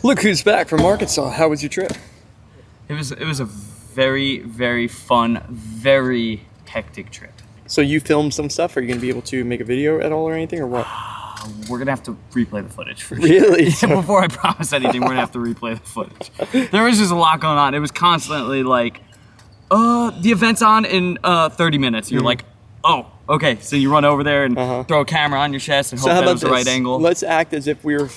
Look who's back from Arkansas. How was your trip? It was a very, very fun, very hectic trip. So you filmed some stuff? Are you going to be able to make a video at all or anything, or what? We're going to have to replay the footage for really? sure. Before I promise anything, we're going to have to replay the footage. There was just a lot going on. It was constantly like, the event's on in 30 minutes. You're like, oh, okay. So you run over there and throw a camera on your chest and hope that was the right angle. Let's act as if we were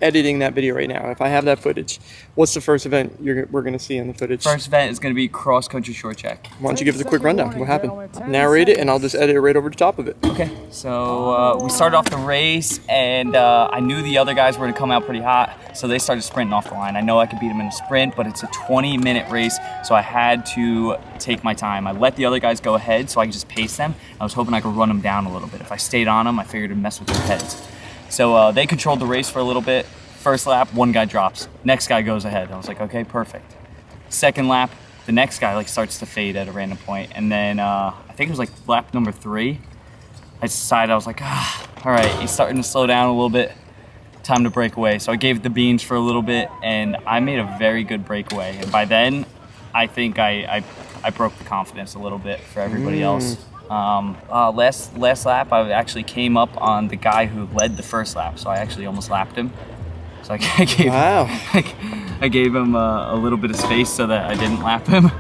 editing that video right now. If I have that footage, what's the first event we're going to see in the footage? First event is going to be cross-country short check. Why don't you give us a quick rundown? What happened? Narrate it, and I'll just edit it right over the top of it. Okay. So we started off the race, and I knew the other guys were going to come out pretty hot, so they started sprinting off the line. I know I could beat them in a sprint, but it's a 20-minute race, so I had to take my time. I let the other guys go ahead so I could just pace them. I was hoping I could run them down a little bit. If I stayed on them, I figured it'd mess with their heads. So they controlled the race for a little bit. First lap, one guy drops. Next guy goes ahead. I was like, okay, perfect. Second lap, the next guy like starts to fade at a random point. And then I think it was like lap number 3. I decided, I was like, all right, he's starting to slow down a little bit. Time to break away. So I gave it the beans for a little bit, and I made a very good breakaway. And by then, I think I broke the confidence a little bit for everybody else. Last lap, I actually came up on the guy who led the first lap, so I actually almost lapped him. So I gave him a little bit of space so that I didn't lap him,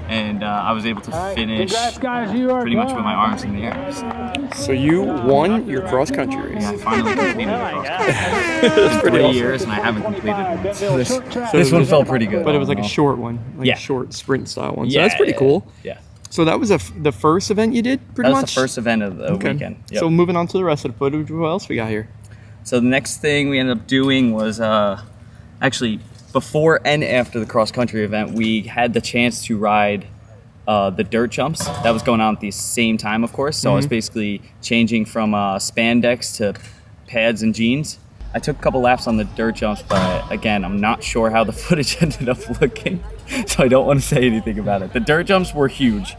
and I was able to finish pretty much with my arms in the air. So you won your cross-country race. Yeah, I finally completed the cross-country. It's been 3 years, and I haven't completed one. So this one felt pretty good. But it was like a short one, like a short sprint-style one. So that's pretty cool. Yeah. So that was the first event you did, pretty much? That was the first event of the weekend. Yep. So moving on to the rest of the footage, what else we got here? So the next thing we ended up doing was actually before and after the cross-country event, we had the chance to ride the dirt jumps. That was going on at the same time, of course. So I was basically changing from spandex to pads and jeans. I took a couple laps on the dirt jumps, but again, I'm not sure how the footage ended up looking, so I don't want to say anything about it. The dirt jumps were huge.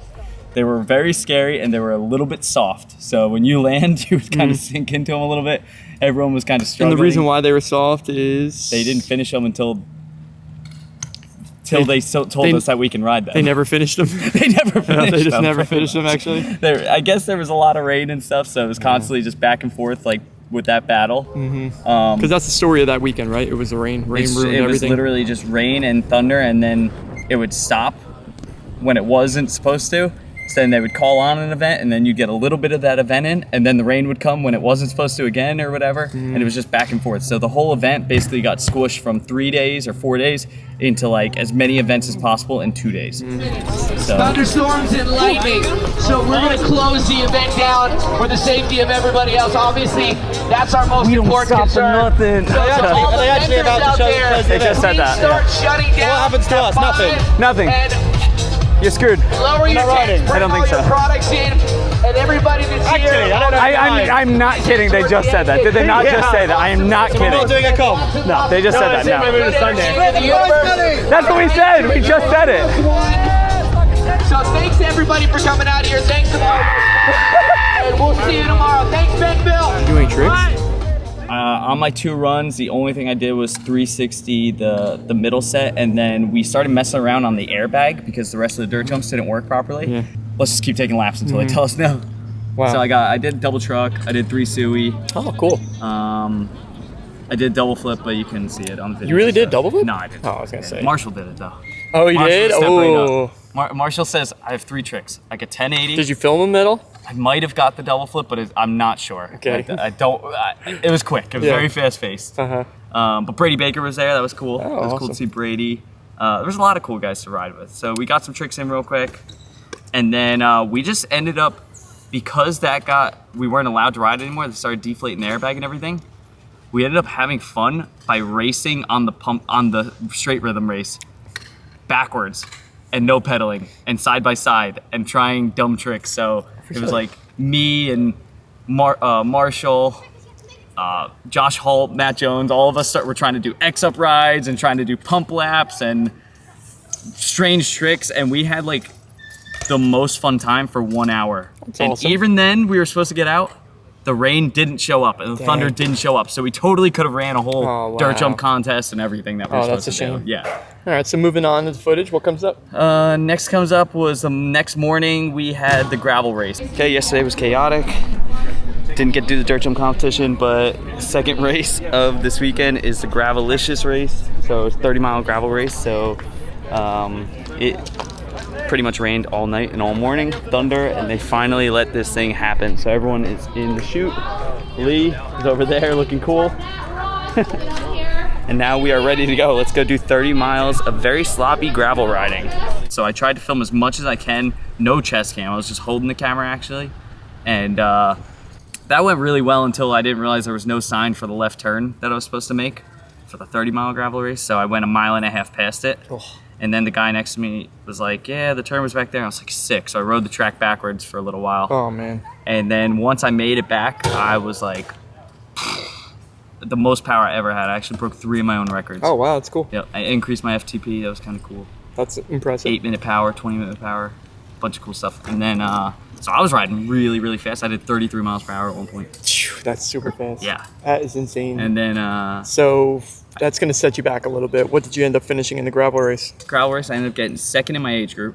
They were very scary, and they were a little bit soft. So when you land, you would kind of sink into them a little bit. Everyone was kind of struggling. And the reason why they were soft is... They didn't finish them until they told us that we can ride them. They never finished them? They never finished them. They just never finished them, actually? I guess there was a lot of rain and stuff, so it was constantly just back and forth, like, with that battle. Because that's the story of that weekend, right? It was the rain. Rain ruined everything. It was literally just rain and thunder, and then it would stop when it wasn't supposed to. So then they would call on an event, and then you'd get a little bit of that event in, and then the rain would come when it wasn't supposed to again or whatever, and it was just back and forth. So the whole event basically got squished from 3 days or 4 days into like as many events as possible in 2 days. So. Thunderstorms and lightning. So we're going to close the event down for the safety of everybody else. Obviously, that's our most important concern. Nothing. So all the vendors out there, they just said that. Start shutting down. What happens to us? Nothing. You're screwed. Lower your tanks, bring all your products in, and everybody that's here. I'm not kidding. They just said that. Did they not just say that? I am not kidding. We're not doing a comb. No, they just said that. No. That's what we said. We just said it. So thanks everybody for coming out here. Thanks a lot. And we'll see you tomorrow. Thanks, Bentonville. Doing tricks? On my 2 runs, the only thing I did was 360 the middle set, and then we started messing around on the airbag because the rest of the dirt jumps didn't work properly. Yeah. Let's just keep taking laps until they tell us no. Wow. So I did double truck, I did 3 sui. Oh, cool. I did double flip, but you couldn't see it on the video. You really did double flip? No, I didn't. Oh, I was gonna say. Marshall did it though. Oh, he did? Oh. Marshall says I have 3 tricks. Like a 1080. Did you film him at all? I might have got the double flip, but I'm not sure. Okay. It was quick. It was very fast-paced. But Brady Baker was there. That was cool. Oh, it was cool to see Brady. There was a lot of cool guys to ride with. So we got some tricks in real quick. And then we just ended up, because we weren't allowed to ride anymore, they started deflating the airbag and everything. We ended up having fun by racing on the straight rhythm race backwards and no pedaling and side by side and trying dumb tricks. So it was like me and Marshall, Josh Holt, Matt Jones, all of us were trying to do X-up rides and trying to do pump laps and strange tricks, and we had like the most fun time for 1 hour. That's and awesome. even then, we were supposed to get out. the rain didn't show up and the thunder didn't show up. So we totally could have ran a whole dirt jump contest and everything that we were supposed to do. That's a shame. Yeah. All right, so moving on to the footage, what comes up? Next comes up was the next morning we had the gravel race. Okay, yesterday was chaotic. Didn't get to do the dirt jump competition, but second race of this weekend is the Gravelicious race. So it's a 30-mile gravel race. So it pretty much rained all night and all morning, thunder, and they finally let this thing happen. So everyone is in the chute. Lee is over there looking cool. And now we are ready to go. Let's go do 30 miles of very sloppy gravel riding. So I tried to film as much as I can, no chest cam. I was just holding the camera actually. And that went really well until I didn't realize there was no sign for the left turn that I was supposed to make for the 30-mile gravel race. So I went a mile and a half past it. Oh. And then the guy next to me was like, yeah, the turn was back there. I was like, sick. So I rode the track backwards for a little while. Oh, man. And then once I made it back, I was like, the most power I ever had. I actually broke 3 of my own records. Oh, wow, that's cool. Yep, I increased my FTP. That was kind of cool. That's impressive. 8-minute power, 20-minute power, bunch of cool stuff. And then, so I was riding really, really fast. I did 33 miles per hour at one point. That's super fast. Yeah. That is insane. And then, so that's going to set you back a little bit. What did you end up finishing in the gravel race? Gravel race, I ended up getting second in my age group,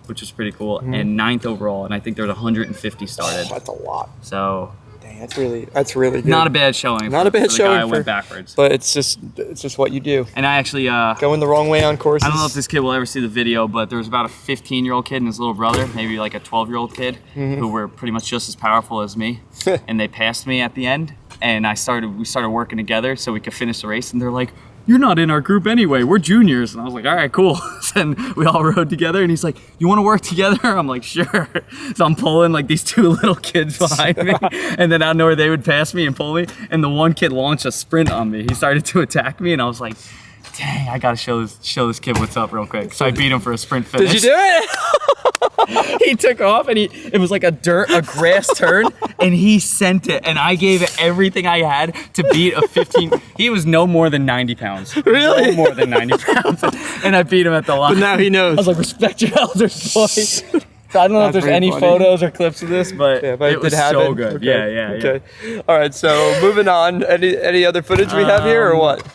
which was pretty cool, and 9th overall. And I think there was 150 started. Oh, that's a lot. So dang, that's really good. Not a bad showing. Not a bad showing. I went backwards. But it's just what you do. And I actually going the wrong way on courses. I don't know if this kid will ever see the video, but there was about a 15-year-old kid and his little brother, maybe like a 12-year-old kid, who were pretty much just as powerful as me, and they passed me at the end. And we started working together so we could finish the race. And they're like, "You're not in our group anyway. We're juniors." And I was like, "All right, cool." And we all rode together. And he's like, "You want to work together?" I'm like, "Sure." So I'm pulling like these 2 little kids behind me, and then out of nowhere they would pass me and pull me. And the one kid launched a sprint on me. He started to attack me, and I was like, "Dang, I gotta show this kid what's up real quick." So I beat him for a sprint finish. Did you do it? He took off and it was like a grass turn, and he sent it, and I gave it everything I had to beat a 15. He was no more than 90 pounds. Really? No more than 90 pounds. And I beat him at the line. But now he knows. I was like, respect your elders, boy. So I don't know if there's any photos or clips of this, but, it was so good. Okay. Yeah. Okay. All right, so moving on. Any other footage we have here or what?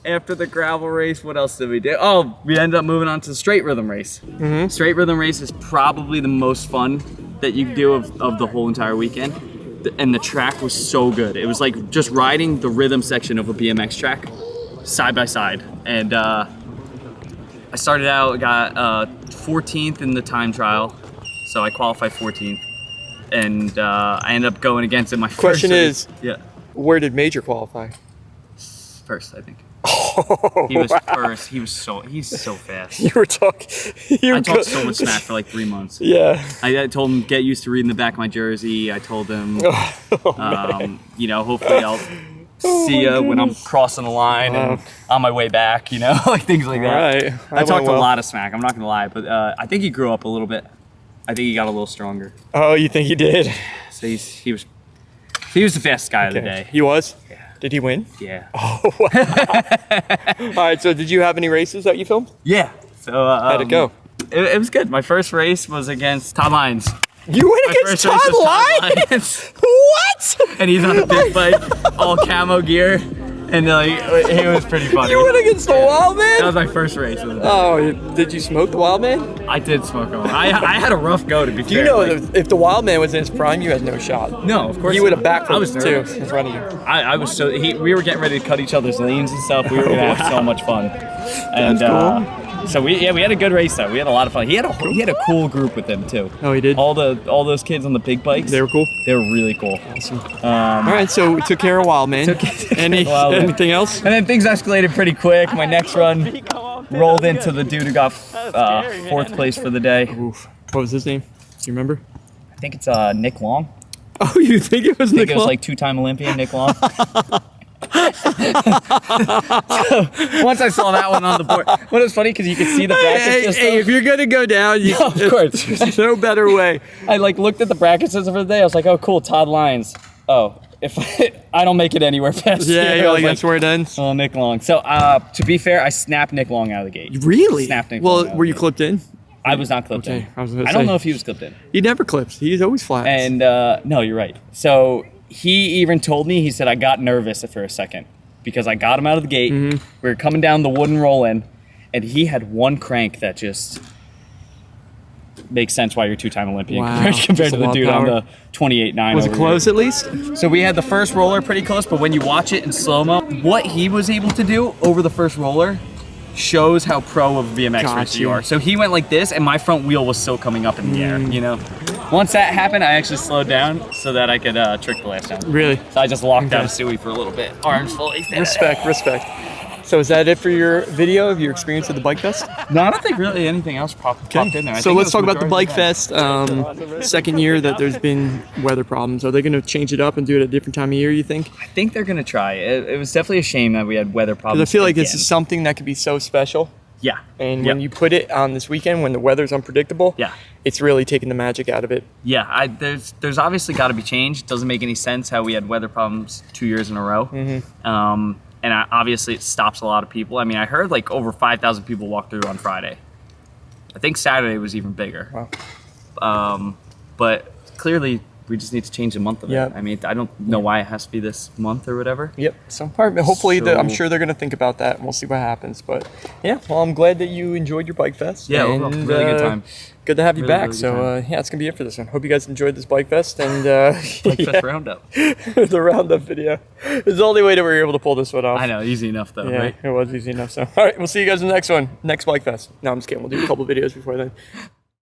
After the gravel race, what else did we do? Oh, we ended up moving on to the straight rhythm race. Straight rhythm race is probably the most fun that you can do of the whole entire weekend. And the track was so good. It was like just riding the rhythm section of a BMX track side by side. And I started out, got 14th in the time trial. So I qualified 14th. And I ended up going against it my first Question race. is, where did Major qualify? First, I think. Oh, He was first. He's so fast. You were talking. I talked so much smack for like 3 months. Yeah. I told him, get used to reading the back of my jersey. I told him, you know, hopefully I'll see you when I'm crossing the line and on my way back, you know, like things like that. Right. I talked a lot of smack. I'm not gonna lie, but I think he grew up a little bit. I think he got a little stronger. Oh, you think he did? So he was the fastest guy of the day. He was? Yeah. Did he win? Yeah. Oh, wow. All right, so did you have any races that you filmed? Yeah. So how'd it go? It was good. My first race was against Todd Lyons. You went against Todd Lyons? What? And he's on a big bike, all camo gear. And like, it was pretty funny. You went against the Wild Man? That was my first race. Oh, did you smoke the Wild Man? I did smoke him. I had a rough go, to be fair. You know, if the Wild Man was in his prime, you had no shot. No, of course. You would have backflipped I was nervous. too in front of you. I was so. We were getting ready to cut each other's lanes and stuff. We were gonna have so much fun. And That's cool. So we had a good race though. We had a lot of fun. He had a cool group with him too. Oh, he did. All those kids on the big bikes. They were cool. They were really cool. Awesome. All right, so we took care of Wild Man. Anything else? And then things escalated pretty quick. My next run rolled into the dude who got 4th place for the day. Oof. What was his name? Do you remember? I think it's Nick Long. Oh, you think it was Nick Long? It was like 2-time Olympian Nick Long. So, once I saw that one on the board, it was funny because you could see the bracket system. Hey, if you're gonna go down, of course, there's no better way. I like looked at the bracket system for the day. I was like, oh, cool, Todd Lyons. Oh, if I don't make it anywhere past yeah, here, you're like that's where it ends. Oh, Nick Long. So to be fair, I snapped Nick Long out of the gate. Really? Snapped Nick Long. Well, were you clipped in? I was not clipped in. I don't know if he was clipped in. He never clips. He's always flat. And no, you're right. So he even told me, he said, I got nervous for a second because I got him out of the gate. We were coming down the wooden roll-in, and he had one crank that just makes sense why you're two-time Olympian compared to the dude on the 28.9. Was it close at least? So we had the first roller pretty close, but when you watch it in slow-mo, what he was able to do over the first roller shows how pro of a BMX racer you are. So he went like this, and my front wheel was still coming up in the air, you know? Once that happened, I actually slowed down so that I could trick the last down. Really? So I just locked down Stewie for a little bit. Arms fully. Respect, respect. So is that it for your video of your experience at the Bike Fest? No, I don't think really anything else popped in there. So let's talk about the Bike Fest. Second year that there's been weather problems. Are they going to change it up and do it at a different time of year, you think? I think they're going to try. It was definitely a shame that we had weather problems. Because I feel like this is something that could be so special. Yeah. And when you put it on this weekend when the weather's unpredictable, it's really taking the magic out of it. Yeah, there's obviously got to be change. It doesn't make any sense how we had weather problems 2 years in a row. And obviously it stops a lot of people. I mean, I heard like over 5,000 people walk through on Friday. I think Saturday was even bigger. Wow. But clearly we just need to change the month of it. I mean, I don't know why it has to be this month or whatever. So hopefully, I'm sure they're going to think about that, and we'll see what happens. But yeah, well, I'm glad that you enjoyed your Bike Fest. Yeah, really good time. Good to have you back. So yeah, it's going to be it for this one. Hope you guys enjoyed this Bike Fest and Bike Fest Roundup. The Roundup video. It's the only way that we were able to pull this one off. I know, easy enough though, right? It was easy enough. So all right, we'll see you guys in the next one, next Bike Fest. No, I'm just kidding. We'll do a couple videos before then.